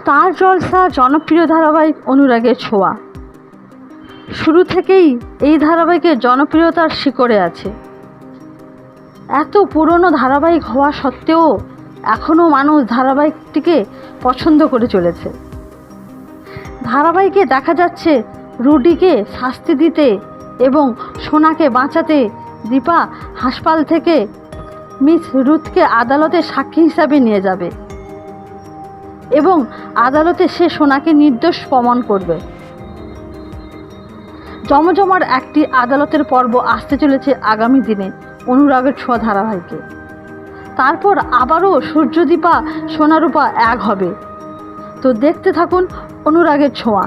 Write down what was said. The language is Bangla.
স্টার জলসা জনপ্রিয় ধারাবাহিক অনুরাগের ছোঁয়া। শুরু থেকেই এই ধারাবাহিকের জনপ্রিয়তার শিখরে আছে। এত পুরনো ধারাবাহিক হওয়া সত্ত্বেও এখনও মানুষ ধারাবাহিকটিকে পছন্দ করে চলেছে। ধারাবাহিকে দেখা যাচ্ছে রুডিকে শাস্তি দিতে এবং সোনাকে বাঁচাতে দীপা হাসপাতাল থেকে মিস রুথকে আদালতে সাক্ষী হিসাবে নিয়ে যাবে এবং আদালতে সে সোনাকে নির্দোষ প্রমাণ করবে। জমজমার একটি আদালতের পর্ব আসতে চলেছে আগামী দিনে অনুরাগের ছোঁয়া ধারাবাহিকে। তারপর আবারও সূর্যদীপা সোনারূপা এক হবে। তো দেখতে থাকুন অনুরাগের ছোঁয়া।